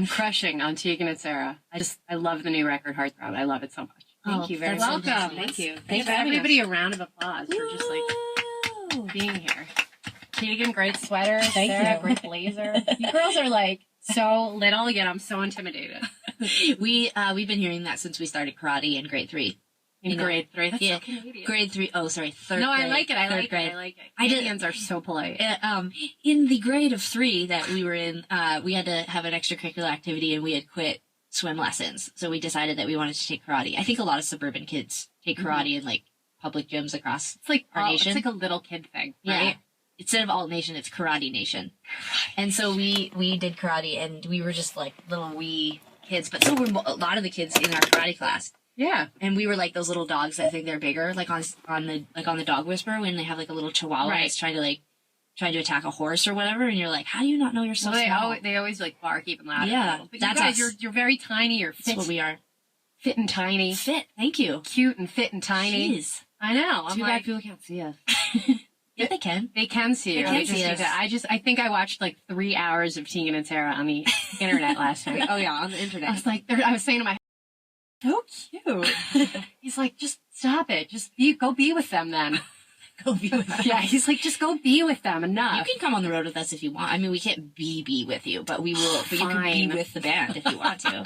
I'm crushing on Tegan and Sara. I love the new record, Heartthrob. I love it so much. Thank you very much. Welcome. Thank you. Thanks for everybody a round of applause for just like being here. Tegan, great sweater. Thank Sara, you. great blazer. You girls are like so little, yet I'm so intimidated. We've been hearing that since we started karate in grade 3. In grade 3. That's Yeah. so Canadian. Grade 3. Oh, sorry. Third No, grade. I like it. I Third like grade. it. I like it. I did- Canadians are so polite. In the grade of 3 that we were in, we had to have an extracurricular activity and we had quit swim lessons. So we decided that we wanted to take karate. I think a lot of suburban kids take karate in like public gyms across It's like our nation. It's like a little kid thing, Yeah. right? Instead of alt nation, it's karate nation. And so we did karate and we were just like little wee kids, but so were a lot of the kids in our karate class. Yeah. And we were like those little dogs that think they're bigger, like on the Dog Whisperer when they have like a little chihuahua Right. that's trying to attack a horse or whatever, and you're like, how do you not know you're so small? They always like bark even louder. Yeah, But you that's guys, us. you're very tiny. You're That's fit, what we are. fit and tiny, Fit. Thank you. cute and fit and tiny. Jeez. I know. I'm Too like, bad people can't see us. Yeah, they can. they can see you. They can They just see need us. to- I think I watched like 3 hours of Tegan and Sara on the internet last night. Oh yeah, on the I internet. was like, I was saying to my so cute. He's like, just stop it. Just go be with them then. Go be with us. Yeah, he's like, just go be with them. You Enough. can come on the road with us if you want. I mean, we can't be with you, but we will. But you can Fine. be with the band if you want to.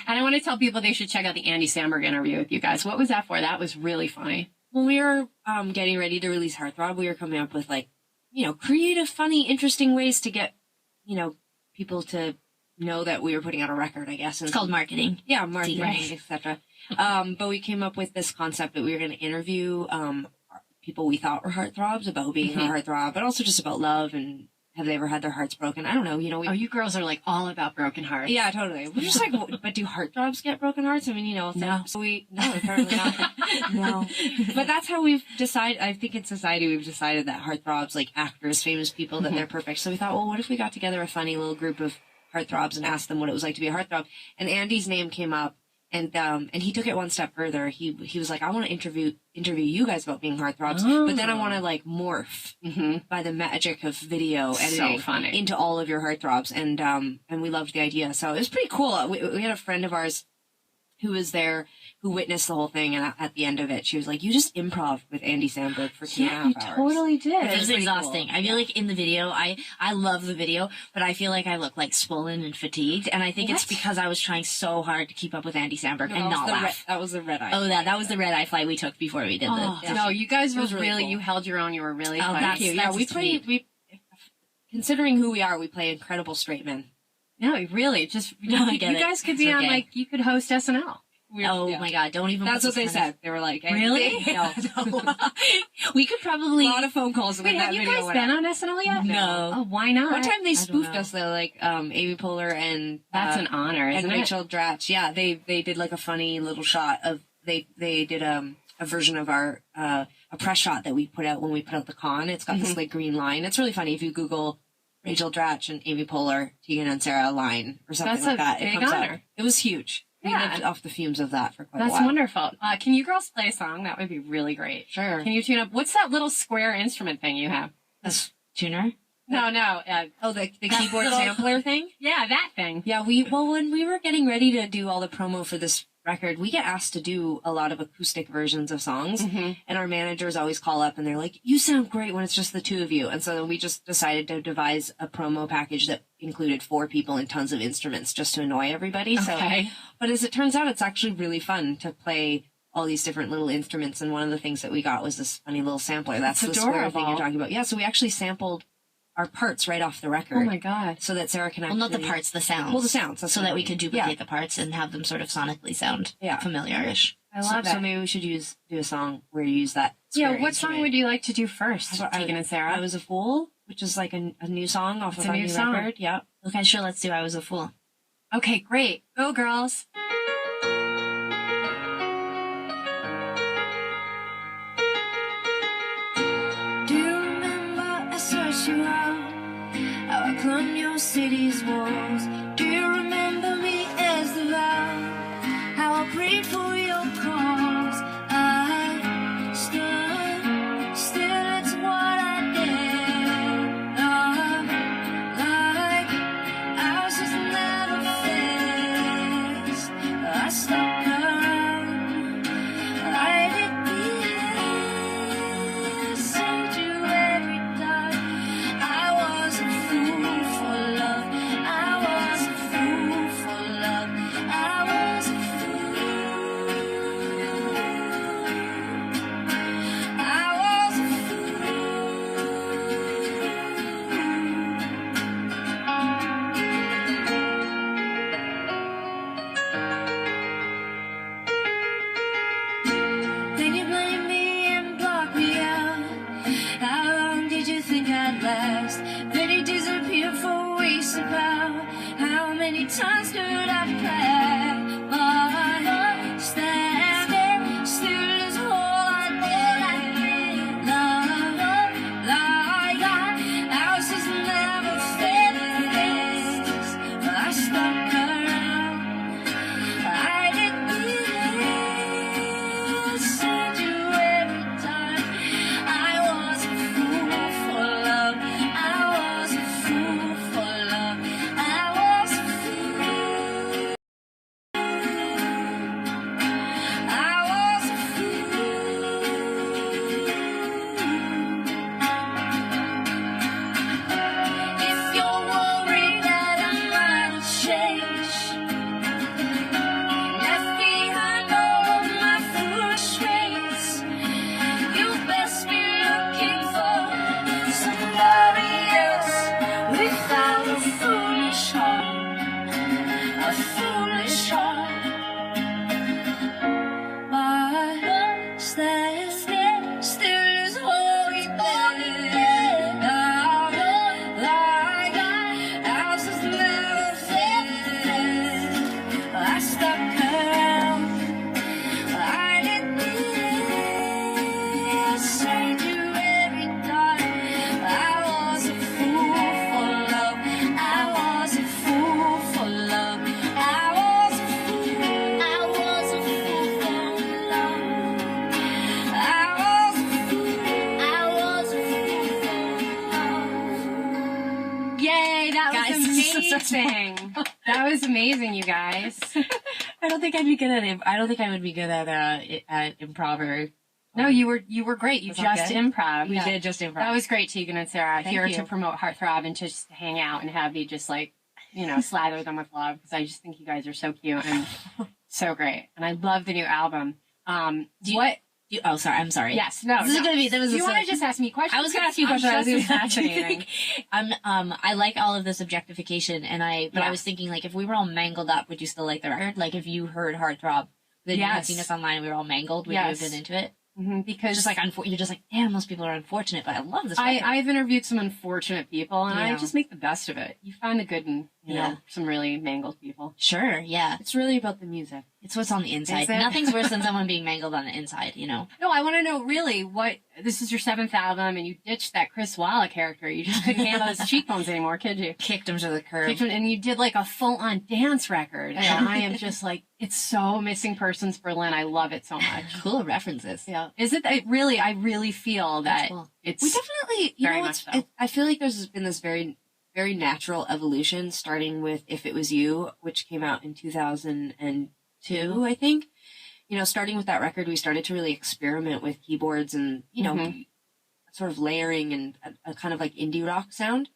And I want to tell people they should check out the Andy Samberg interview with you guys. What was that for? That was really funny. When we were getting ready to release Heartthrob, we were coming up with like, creative, funny, interesting ways to get, people to know that we were putting out a record, I guess. And It's called marketing. yeah, marketing, Right. etc. But we came up with this concept that we were going to interview people we thought were heartthrobs about being a heartthrob, but also just about love and have they ever had their hearts broken? I don't know. We, Oh, you girls are like all about broken hearts. yeah, totally. We're just like, but do heartthrobs get broken hearts? I mean, No. So no, apparently not. No. But that's how we've decided, I think in society we've decided that heartthrobs, like actors, famous people, that they're perfect. So we thought, well, what if we got together a funny little group of heartthrobs and asked them what it was like to be a heartthrob? And Andy's name came up, and he took it one step further. He was like, I want to interview you guys about being heartthrobs, but then I want to like morph by the magic of video editing funny. into all of your heartthrobs, and we loved the idea. So it was pretty cool. We had a friend of ours who was there, who witnessed the whole thing, and at the end of it, she was like, "You just improv with Andy Samberg for 2.5 Yeah, you hours." totally did. It It was was pretty exhausting. cool. I feel like in the video, I love the video, but I feel like I look like swollen and fatigued, and I think it's What? because I was trying so hard to keep up with Andy Samberg No, and not laugh. that was the red eye. Oh, that was the red eye flight we took before we did Oh, the. no, you guys It were was really, really cool. you held your own. You were really Oh, funny. that's- Yeah, we sweet. considering who we are, we play incredible straight men. No, really, just, No, I get you it. guys could It's be on, okay. like, you could host SNL. Oh Yeah. my god! Don't even. That's put what they this kind said. They were like, hey, Really? No. of- We could A probably. lot of phone calls. Wait, when have that you video guys went been out. on SNL yet? No. Oh, why not? One time they don't spoofed know. us though, like Amy Poehler and That's an honor, and isn't it? Rachel Dratch. Yeah, they did like a funny little shot of they did a version of our a press shot that we put out when we put out the con. It's got this like green line. It's really funny if you Google Rachel Dratch and Amy Poehler, Tegan and Sara line or something That's like a that. It big comes honor. up. It was huge. We Yeah. lived off the fumes of that for quite a That's while. wonderful. Can you girls play a song? That would be really great. Sure. Can you tune up? What's that little square instrument thing you have? That's tuner. No. Oh, the keyboard sampler thing? Yeah, that thing. Yeah, when we were getting ready to do all the promo for this record, we get asked to do a lot of acoustic versions of songs, and our managers always call up and they're like, "You sound great when it's just the two of you." And so then we just decided to devise a promo package that included 4 people and tons of instruments just to annoy everybody. Okay. But as it turns out, it's actually really fun to play all these different little instruments. And one of the things that we got was this funny little sampler. That's That's the square thing adorable. you're talking about. Yeah, so we actually sampled our parts right off the record. Oh my god. So that Sarah can Well, actually... not the parts, the sounds. Well, the sounds. That's so what that I we mean. could duplicate the parts and have them sort of sonically sound Yeah. familiar-ish. I love So it. maybe we should do a song where you use that. Yeah, square what song instrument. would you like to do first, Tegan and Sara? I Was a Fool, which is like a new song off It's of a our new new song. record. Yeah. Okay, sure, let's do I Was a Fool. Okay, great. Go, girls. Do you remember I searched you out? How I climbed your city's walls? Do you remember me as the vow? How I prayed for your cause? I stood still, it's what I did. Like I was just never fair. many times could I play? My heart standing still is all I did. Like ours has never finished. I stuck around. I didn't see you every time. I was a fool for love. I was a fool for love. I was a fool. I was a fool. If you're worried that I might have changed, left behind all of my foolish ways, you best be looking for somebody else without a foolish heart, a foolish heart. My heart stands still is holy there. Like ours has never faded. I stuck around. I didn't say you every time. I was a fool for love. I was a fool for love. I was a fool. I was a fool for love. I was a fool. I was a fool for love. Yay, that Guys, was this is so amazing. That was amazing, you guys. I don't think I'd be good at it. I don't think I would be good at improv or. No, you were great. You Was that just good? improv. We did just improv. That was great, Tegan and Sara. Thank Here you. to promote Heartthrob and to just hang out and have you just like, slather them with love because I just think you guys are so cute and so great. And I love the new album. Oh, sorry. I'm sorry. Yes, no. This is no. gonna be. That was. Do you want to just ask me questions? I was gonna ask you a I'm question. I was just gonna as fascinating. I like all of this objectification, but I Yeah. was thinking, like, if we were all mangled up, would you still like the record? Like, if you heard Heartthrob, then you had Yes. seen us online and we were all mangled, would you have Yes. been into it? Because Just like, you're just like, damn, those people are unfortunate, but I love this record. I've interviewed some unfortunate people and I Yeah. just make the best of it. You find the good in, Yeah. some really mangled people. Sure, yeah. It's really about the music. It's what's on the inside. Is it? Nothing's worse than someone being mangled on the inside, you know? No, I want to know really this is your 7th album and you ditched that Chris Walla character. You just couldn't handle his cheekbones anymore, could you? Kicked him to the curb. Kicked him, and you did like a full-on dance record. And I am just like, it's so Missing Persons Berlin. I love it so much. Cool references. Yeah. Is it, I really feel that cool. it's We definitely, you very know, much so. I feel like there's been this very, very natural evolution, starting with If It Was You, which came out in 2002, I think. Starting with that record, we started to really experiment with keyboards and, sort of layering and a kind of like indie rock sound.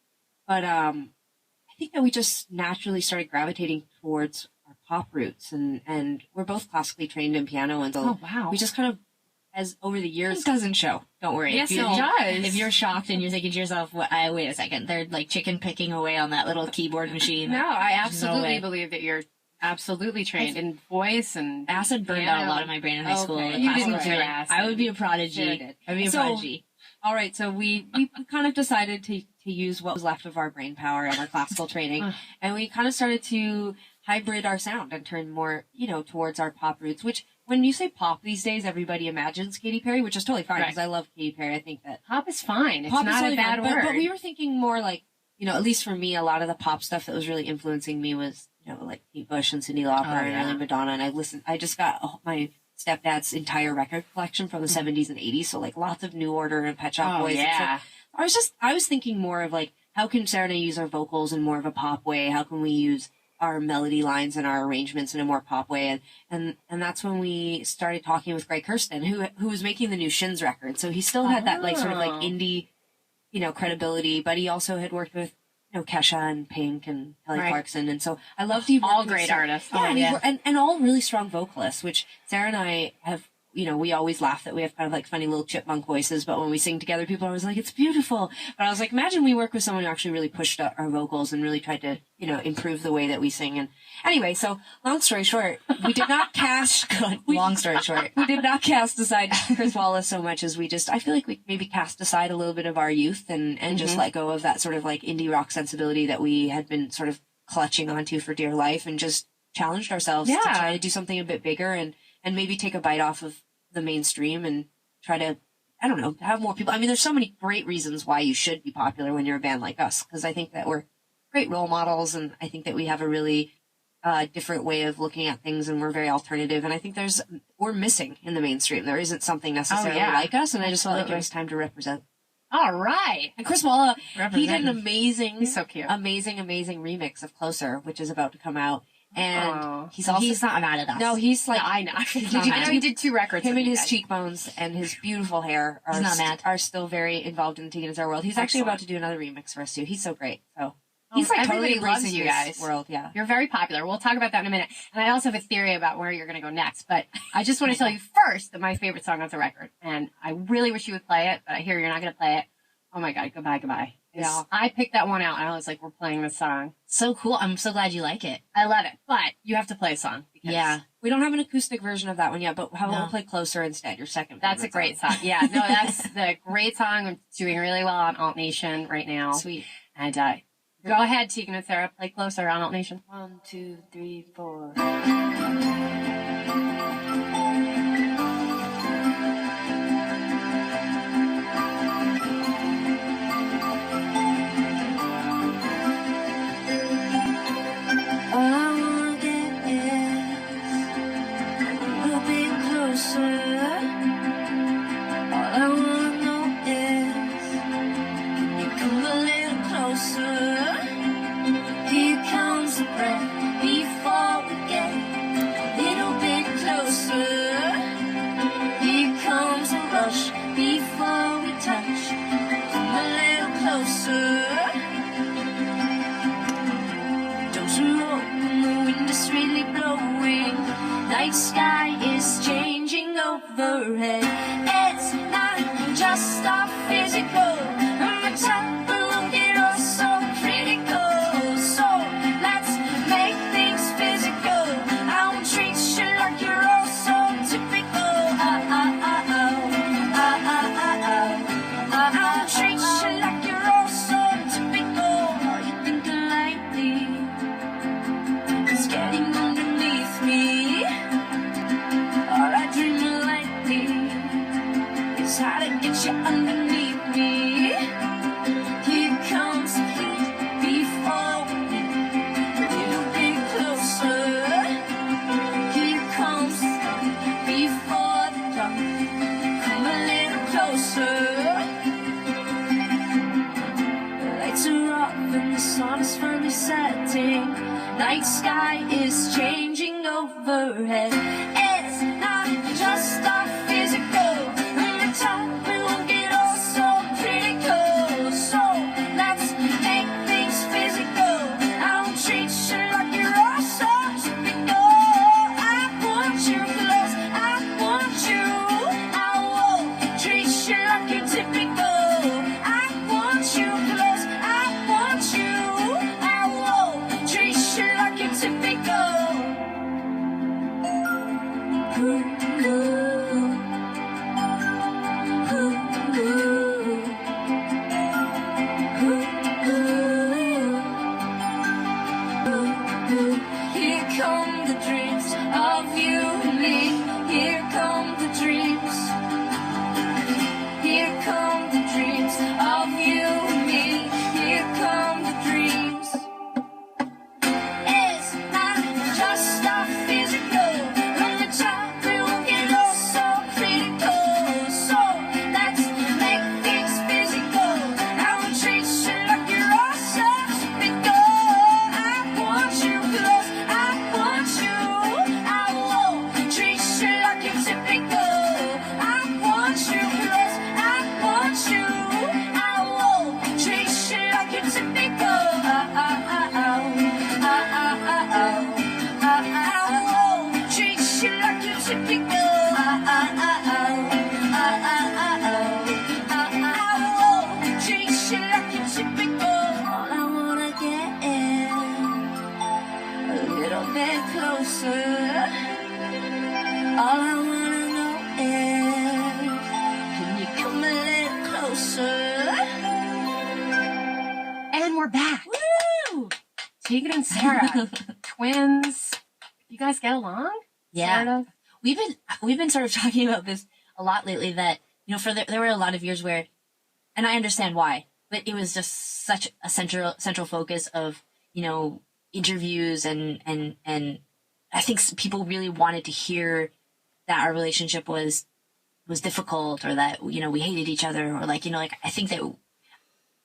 But I think that we just naturally started gravitating towards our pop roots, and we're both classically trained in piano, and so Oh, wow. we just kind of, as over the years, It doesn't show. Don't worry. Yes, If it you- does. If you're shocked and you're thinking to yourself, wait a second, they're like chicken picking away on that little keyboard machine. No, I There's no absolutely way. believe that you're absolutely trained in voice and Acid burned out a lot of my brain in high school. Okay. The You classical didn't do training. acid. I would be a prodigy. Sure did. I'd be a So- prodigy. all right, so we kind of decided to use what was left of our brain power and our classical training, and we kind of started to hybrid our sound and turn more, towards our pop roots, which when you say pop these days, everybody imagines Katy Perry, which is totally fine because Right. I love Katy Perry. I think that pop is fine. It's pop is not totally a bad fine, word. But we were thinking more like, at least for me, a lot of the pop stuff that was really influencing me was, like Kate Bush and Cyndi Lauper and yeah. early Madonna. And I just got my stepdad's entire record collection from the 70s and 80s. So like lots of New Order and Pet Shop Oh, Boys. yeah. And so I was thinking more of like, how can Sarah and I use our vocals in more of a pop way? How can we use our melody lines and our arrangements in a more pop way? And that's when we started talking with Greg Kirsten, who was making the new Shins record. So he still had that like sort of like Oh. indie, credibility, but he also had worked with, Kesha and Pink and Kelly Right. Clarkson. And so I loved he All worked with great Sarah. artists. Yeah, Oh, and, yeah. and all really strong vocalists, which Sarah and I have, we always laugh that we have kind of like funny little chipmunk voices, but when we sing together, people are always like, it's beautiful. But I was like, imagine we work with someone who actually really pushed up our vocals and really tried to, improve the way that we sing. And anyway, so long story short, we did not cast, Long story short. we did not cast aside Chris Wallace so much as I feel like we maybe cast aside a little bit of our youth and just let go of that sort of like indie rock sensibility that we had been sort of clutching onto for dear life, and just challenged ourselves to try to do something a bit bigger and maybe take a bite off of the mainstream and try to, I don't know, have more people. I mean, there's so many great reasons why you should be popular when you're a band like us, because I think that we're great role models, and I think that we have a really different way of looking at things, and we're very alternative. And I think we're missing in the mainstream. There isn't something necessarily like us, and I just felt like it was time to represent. All right. And Chris Walla, he did an amazing, he's so cute. amazing remix of Closer, which is about to come out. And he's not mad at us. No, he's like, No, I know. I know he did 2 records. him with and you his guys. cheekbones and his beautiful hair are still very involved in the Tegan and Sara world. He's actually about to do another remix for us too. He's so great. So he's like everybody totally loves embracing you this guys. world. Yeah. You're very popular. We'll talk about that in a minute. And I also have a theory about where you're going to go next. But I just want to tell you first that my favorite song on the record, and I really wish you would play it, but I hear you're not going to play it. Oh my God, Goodbye, Goodbye. Yeah. I picked that one out and I was like, we're playing this song. So cool. I'm so glad you like it. I love it. But you have to play a song. Because Yeah. We don't have an acoustic version of that one yet, but how about we play Closer instead? Your second. That's a favorite great song. Yeah, no, that's the great song. It's doing really well on Alt Nation right now. Sweet. And go ahead, Tegan and Sara, play Closer on Alt Nation. 1, 2, 3, 4. All I wanna get is a little bit closer. All I wanna know is, can you come a little closer? Here comes the breath before we get a little bit closer. Here comes the rush before we touch. Come a little closer. Doors are open, the wind is really blowing. Night sky is changing overhead. It's not just our physical. On the top, but look at us so critical. So let's make things physical. I won't treat you like you're all so typical. I won't treat you like you're all so typical. Are you thinking lightly? It's getting underneath me. All I dream of lightly is how to get you underneath me. Here comes the heat before we get a little bit closer. Here comes the heat before the dark. Come a little closer. The lights are off and the sun is finally setting. Night sky is changing overhead. It's not just our physical. On the top, we will get all so critical. So let's make things physical. I won't treat you like you're all so typical. I want you close. I want you. I won't treat you like you're typical. I want you close. I want you. I won't treat you like you're typical. Here come the dreams of you and me. Here come the dreams. Here come the dreams of you and me. Here come the dreams. It's not just our physical. On the top, we will get all so critical. So let's make things physical. I won't treat you like you're all so typical. I want you close. I want you. I won't treat you like you're typical. I want you close. I want you. I won't treat you like you're typical. I won't treat you like you're typical. I won't treat you like you're typical. All I wanna get is a little bit closer. All I wanna know is, can you come a little closer? And we're back. Woo! Tegan and Sara, twins. You guys get along? Yeah. Sort of? We've been sort of talking about this a lot lately that, there were a lot of years where, and I understand why, but it was just such a central focus of, interviews and I think people really wanted to hear that our relationship was difficult or that, we hated each other or I think that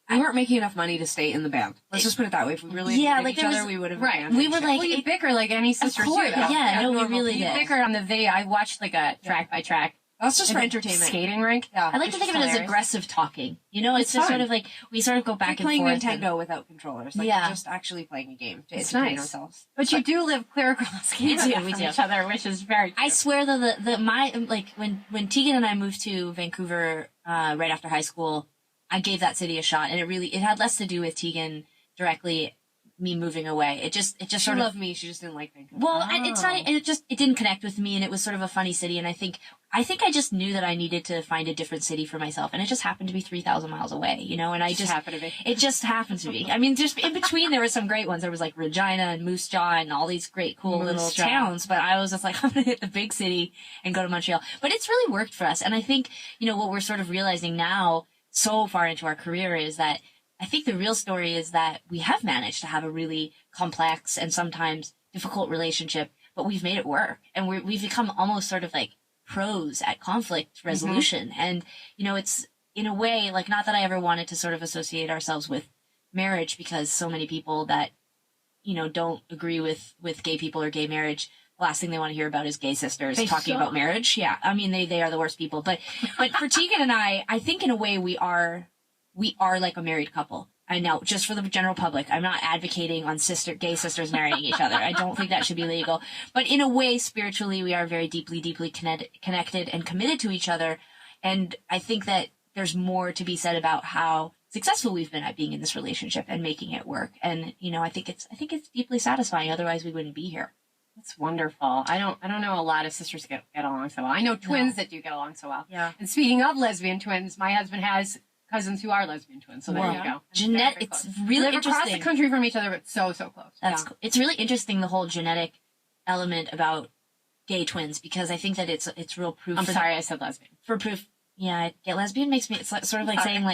we weren't making enough money to stay in the band. Let's just put it that way. If we really hated each other, we would have right. We were well, you bicker like any sisters do. Yeah, no, we really You did. bickered on the video. I watched a track by track. That's just for entertainment. Skating rink. Yeah. I like to think of it as aggressive talking. It's just fun. sort of we sort of go back and playing forth. Nintendo without controllers. We're just actually playing a game to It's entertain nice. ourselves. But you do live clear across Canada we from do. each other, which is very I swear though when Tegan and I moved to Vancouver right after high school, I gave that city a shot, and it had less to do with Tegan directly, me moving away. It just She sort of loved me. She just didn't like Vancouver. well, and it's not. It didn't connect with me, and it was sort of a funny city. And I think I just knew that I needed to find a different city for myself, and it just happened to be 3,000 miles away, And I just happened to be. It just happened to be. I mean, just in between, there were some great ones. There was Regina and Moose Jaw and all these great, cool little towns. But I was just I'm gonna hit the big city and go to Montreal. But it's really worked for us, and I think what we're sort of realizing now, so far into our career, is that I think the real story is that we have managed to have a really complex and sometimes difficult relationship, but we've made it work, and we've become almost sort of pros at conflict resolution. Mm-hmm. And it's in a way not that I ever wanted to sort of associate ourselves with marriage, because so many people that don't agree with gay people or gay marriage, the last thing they want to hear about is gay sisters talking about marriage. Yeah, I mean they are the worst people. But for Tegan and I think in a way we are like a married couple. I know, just for the general public, I'm not advocating on gay sisters marrying each other. I don't think that should be legal. But in a way, spiritually, we are very deeply connected and committed to each other. And I think that there's more to be said about how successful we've been at being in this relationship and making it work. And I think it's deeply satisfying. Otherwise, we wouldn't be here. That's wonderful. I don't know a lot of sisters get along so well. I know twins that do get along so well. Yeah. And speaking of lesbian twins, my husband has cousins who are lesbian twins. So there you go. It's really live interesting. across the country from each other, but so close. It's really interesting, the whole genetic element about gay twins, because I think that it's real proof. I'm sorry, I said lesbian. For proof. Yeah, lesbian makes me, it's sort of like saying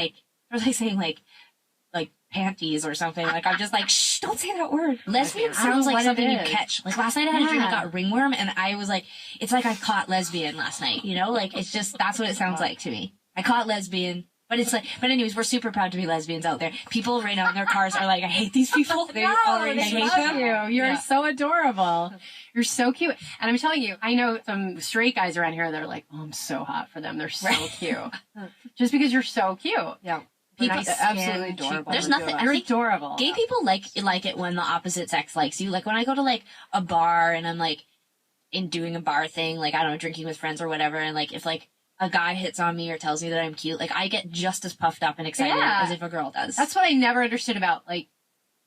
panties or something. I'm just shh, don't say that word. Lesbian sounds like something you catch. Last night I had a dream I got ringworm, and I was it's like I caught lesbian last night, it's just, that's what it sounds like to me. I caught lesbian. But but anyways, we're super proud to be lesbians out there. People right now in their cars are I hate these people. They already hate them. You're so adorable. You're so cute. And I'm telling you, I know some straight guys around here that are oh, I'm so hot for them. They're so cute. Just because you're so cute. Yeah. People absolutely adorable. There's nothing. You're adorable. Gay people like it when the opposite sex likes you. When I go to a bar and I'm in doing a bar thing, I don't know, drinking with friends or whatever, and if a guy hits on me or tells me that I'm cute, I get just as puffed up and excited as if a girl does. That's what I never understood about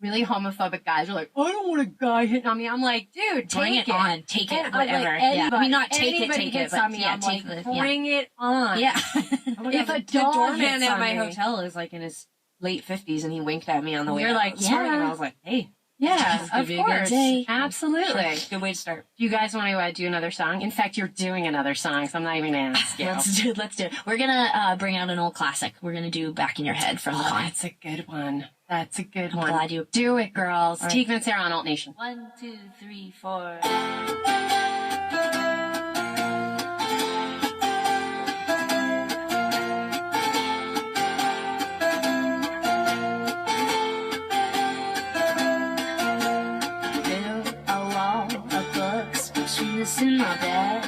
really homophobic guys are I don't want a guy hitting on me. I'm dude, bring it on, take it, whatever. Anybody, I mean, not take it, hits but on me, I'm bring it on. Yeah. If a the dog doorman hits at on my me, hotel is in his late 50s, and he winked at me on the way. You're out this morning, and I was hey. Yeah, of be a good course. day. Absolutely. Good way to start. Do you guys want to do another song? In fact, you're doing another song, so I'm not even going to ask you. Let's do it. We're going to bring out an old classic. We're going to do Back in Your Head from the Con. That's a good one. That's a good one. Glad you do it, girls. Right. Tegan and Sara on Alt Nation. 1, 2, 3, 4. In my bed,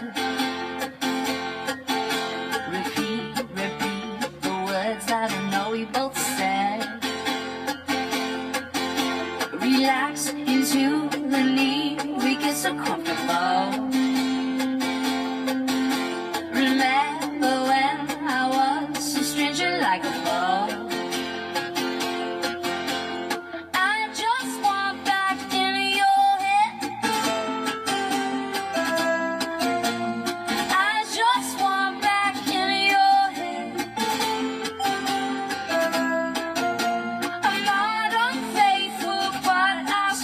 repeat the words that I know we both said. Relax into the knee, we get so comfortable. Remember when I was a stranger like a foe. I just want back in your head. I just want back in your head. I'm not unfaithful, but I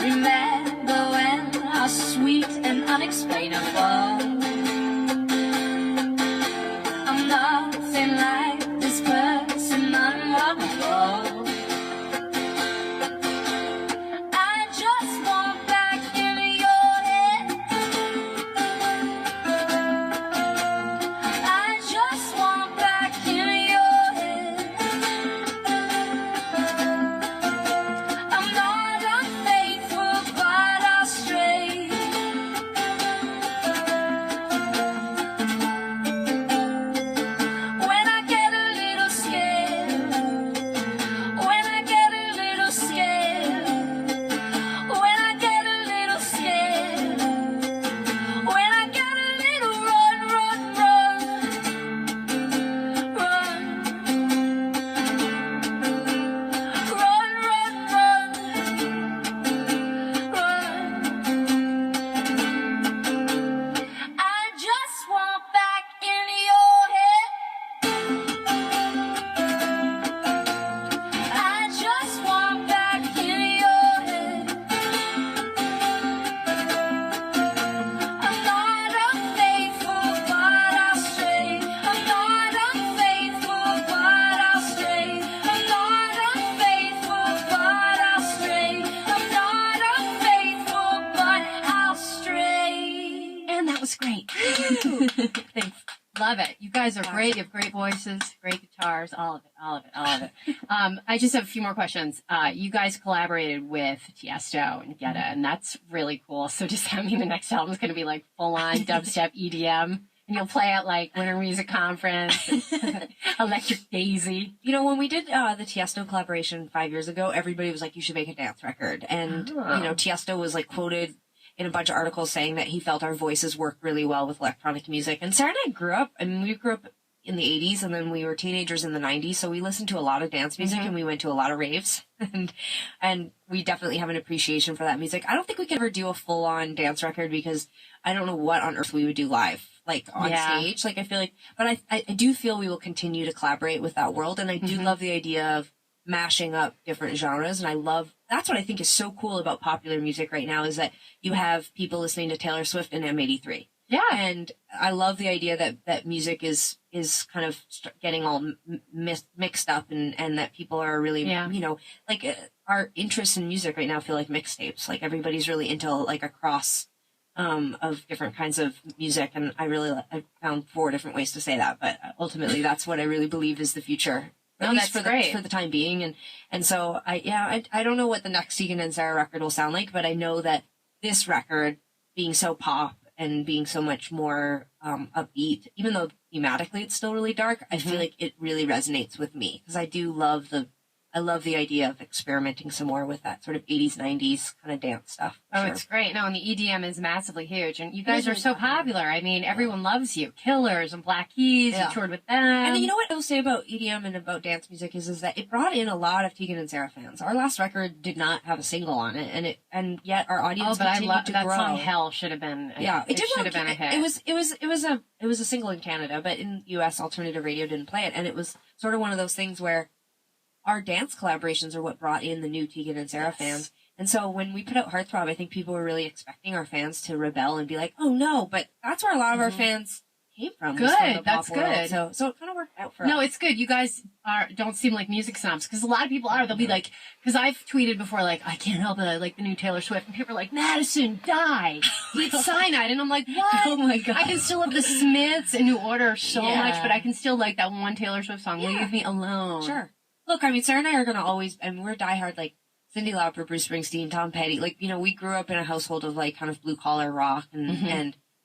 Remember when how sweet and unexplainable. I'm nothing like this person, unlovable. I just want back in your head. I just want back in your head. I'm not unfaithful, but I'll stray. When I get a little scared, when I get a little scared, when I get a little scared, when I get a little run, I just want back in your head. I just want back in your head. I'm not unfaithful, but I'll stray. I'm not unfaithful, but I'll stray. I'm not unfaithful, but I'll stray. I'm not unfaithful, but I'll stray. And that was great. Thanks. Love it. You guys are great. You have great voices, great guitars, all of it, all of it, all of it. I just have a few more questions. You guys collaborated with Tiesto and Guetta, and that's really cool. So does that mean the next album is going to be like full-on dubstep EDM? And you'll play at like Winter Music Conference, Electric Daisy. You know, when we did the Tiesto collaboration 5 years ago, everybody was like, you should make a dance record. And, you know, Tiesto was like quoted in a bunch of articles saying that he felt our voices worked really well with electronic music. And Sarah and I grew up, I mean, we grew up in the 80s and then we were teenagers in the 90s. So we listened to a lot of dance music and we went to a lot of raves and we definitely have an appreciation for that music. I don't think we could ever do a full on dance record because I don't know what on earth we would do live, like on stage. Like I feel like, but I do feel we will continue to collaborate with that world. And I do love the idea of mashing up different genres. And I love, that's what I think is so cool about popular music right now is that you have people listening to Taylor Swift and M83. Yeah. And I love the idea that music is kind of getting all mixed up and that people are really, you know, like our interests in music right now feel like mixtapes. Like everybody's really into like a cross of different kinds of music. And I found 4 different ways to say that, but ultimately that's what I really believe is the future. At least for the time being. And so I don't know what the next Tegan and Sara record will sound like, but I know that this record being so pop and being so much more upbeat, even though thematically it's still really dark, I feel like it really resonates with me because I love the idea of experimenting some more with that sort of 80s, 90s kind of dance stuff. Oh, it's great. No, and the EDM is massively huge. And you guys are so popular. I mean, everyone loves you. Killers and Black Keys, you toured with them. And you know what I will say about EDM and about dance music is that it brought in a lot of Tegan and Sara fans. Our last record did not have a single on it, and yet our audience continued to grow. That song "Hell" should have been. It should have been a hit. It was a single in Canada, but in U.S. alternative radio didn't play it, and it was sort of one of those things where our dance collaborations are what brought in the new Tegan and Sara fans. And so when we put out Heartthrob, I think people were really expecting our fans to rebel and be like, oh no, but that's where a lot of our fans came from. Good. That's good. So it kind of worked out for us. No, it's good. You guys don't seem like music snobs because a lot of people are. They'll be like, because I've tweeted before, like, I can't help it. I like the new Taylor Swift. And people are like, Madison, die. It's cyanide. And I'm like, what? Oh my God. I can still love the Smiths and New Order so much, but I can still like that one Taylor Swift song, Leave Me Alone. Sure. Look, I mean, Sarah and I are going to always, and we're diehard, like, Cyndi Lauper, Bruce Springsteen, Tom Petty. Like, you know, we grew up in a household of, like, kind of blue-collar rock,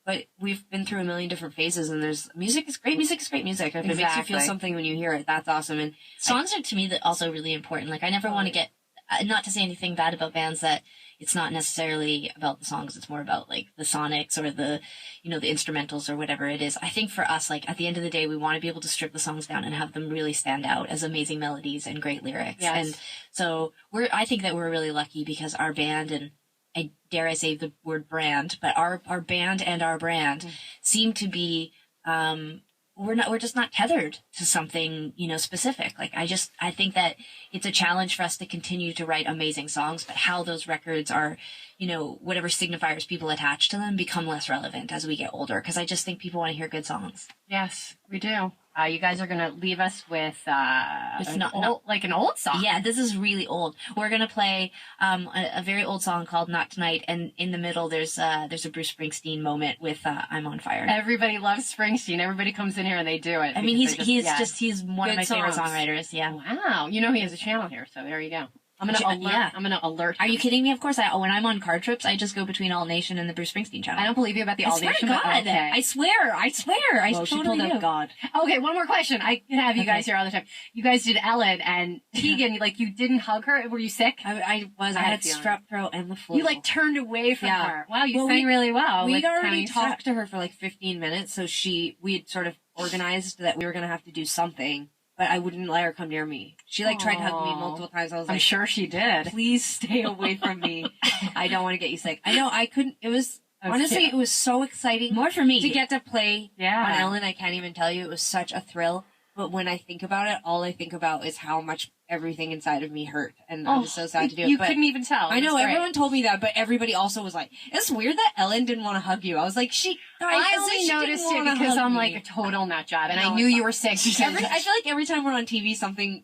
but we've been through a million different phases, and music is great. Music is great music. If it makes you feel something when you hear it, that's awesome. And songs are, to me, also really important. Like, I never want to get, not to say anything bad about bands that it's not necessarily about the songs. It's more about like the sonics or the, you know, the instrumentals or whatever it is. I think for us, like at the end of the day, we want to be able to strip the songs down and have them really stand out as amazing melodies and great lyrics. Yes. And so I think that we're really lucky because our band, and I dare I say the word brand, but our band and our brand seem to be, we're just not tethered to something, specific. Like, I think that it's a challenge for us to continue to write amazing songs, but how those records are, whatever signifiers people attach to them become less relevant as we get older. Cause I just think people want to hear good songs. Yes, we do. You guys are going to leave us with an old song. Yeah, this is really old. We're going to play a very old song called Not Tonight, and in the middle there's a Bruce Springsteen moment with I'm on Fire. Everybody loves Springsteen. Everybody comes in here and they do it. I mean, he's one of my favorite songwriters. Yeah. Wow. He has a channel here, so there you go. I'm gonna alert. Are you kidding me? Of course, when I'm on car trips, I just go between Alt Nation and the Bruce Springsteen channel. I don't believe you about the Alt Nation. God. Okay. I swear. I totally do. God. Okay, one more question. I can have you guys here all the time. You guys did Ellen and Tegan. Like, you didn't hug her. Were you sick? I had strep throat and the flu. You turned away from her. Wow, you sang really well. We'd already talked to her for 15 minutes, so we had sort of organized that we were gonna have to do something. But I wouldn't let her come near me. She tried to hug me multiple times. I was I'm sure she did. Please stay away from me. I don't want to get you sick. I know I couldn't. It was honestly, it was so exciting. More for me to get to play on Ellen. I can't even tell you. It was such a thrill. But when I think about it, all I think about is how much everything inside of me hurt. And I was so sad to do it. You couldn't even tell. I know, everyone told me that, but everybody also was like, it's weird that Ellen didn't want to hug you. I was like, I only noticed it because I'm a total nut job, and I knew you were sick. I feel like every time we're on TV, something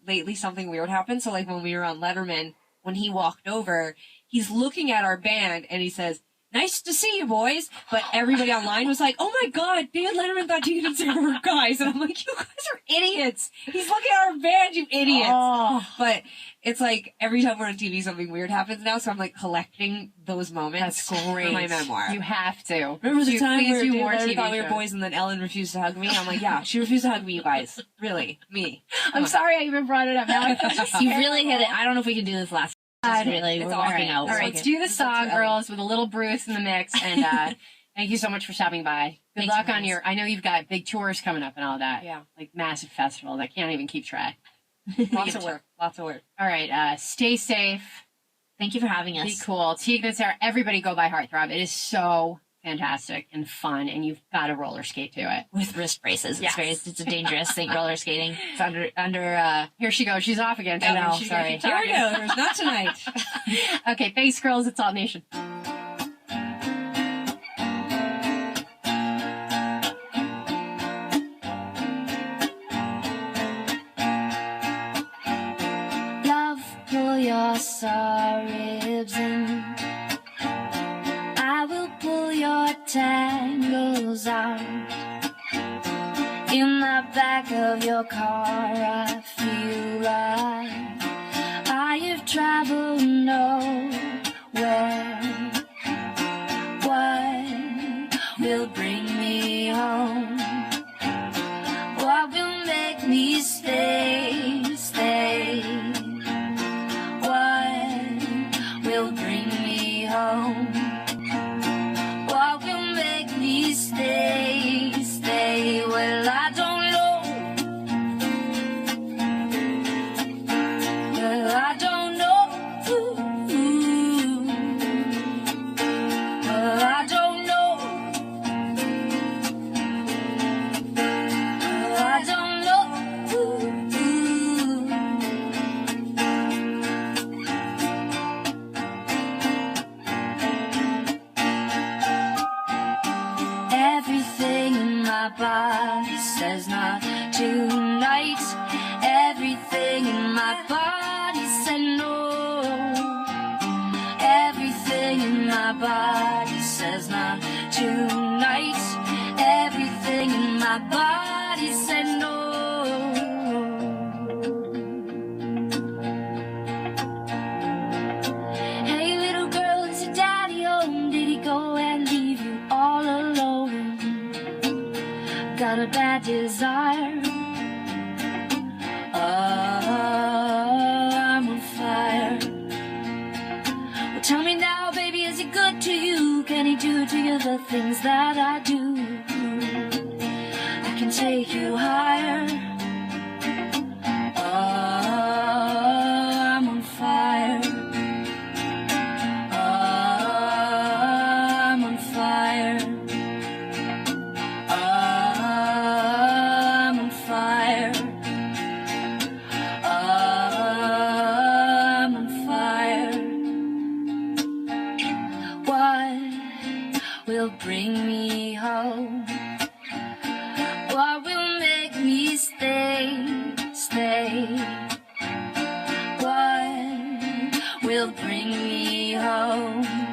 weird happens. So when we were on Letterman, when he walked over, he's looking at our band and he says, "Nice to see you, boys." But everybody online was like, "Oh my God, David Letterman thought Tegan and Sara were guys." And I'm like, "You guys are idiots. He's looking at our band, you idiots." Oh. But it's every time we're on TV, something weird happens now. So I'm collecting those moments. That's great. For my memoir. You have to. Remember the time where David Letterman thought we were boys and then Ellen refused to hug me? I'm like, yeah, she refused to hug me, you guys. Really, me. I'm sorry I even brought it up. Now you really hit it. I don't know if we can do this last. We're walking out. All right, let's do the song, girls, with a little Bruce in the mix. And thank you so much for stopping by. Good luck on I know you've got big tours coming up and all that. Yeah. Massive festivals. I can't even keep track. Lots of work. All right, stay safe. Thank you for having us. Be cool. Tegan and Sara, everybody go buy Heartthrob. It is so fantastic and fun, and you've got to roller skate to it. With wrist braces. It's a dangerous thing, roller skating. It's under here she goes. She's off again. I know, sorry. Here we go. There's not tonight. Okay, thanks, girls. It's Alt Nation. Love, pull your sore ribs in. I will pull your tangles out. In the back of your car, I feel like I have traveled nowhere. What will bring me home? What will make me stay, stay? What will bring me home? What will make me stay, stay? Well, I don't know. Well, I don't know. Well, I don't know. Well, I don't know. Everything in my body says not tonight. Everything in my body said no. Everything in my body says not tonight. Everything in my body said no. Hey little girl, is your daddy home? Did he go and leave you all alone? Got a bad desire. I'm on fire. Well, tell me now, baby, is he good to you? Can he do to you the things that I do? I can take you higher. I'm on fire. I'm on fire. will bring me home? What will make me stay, stay? What will bring me home?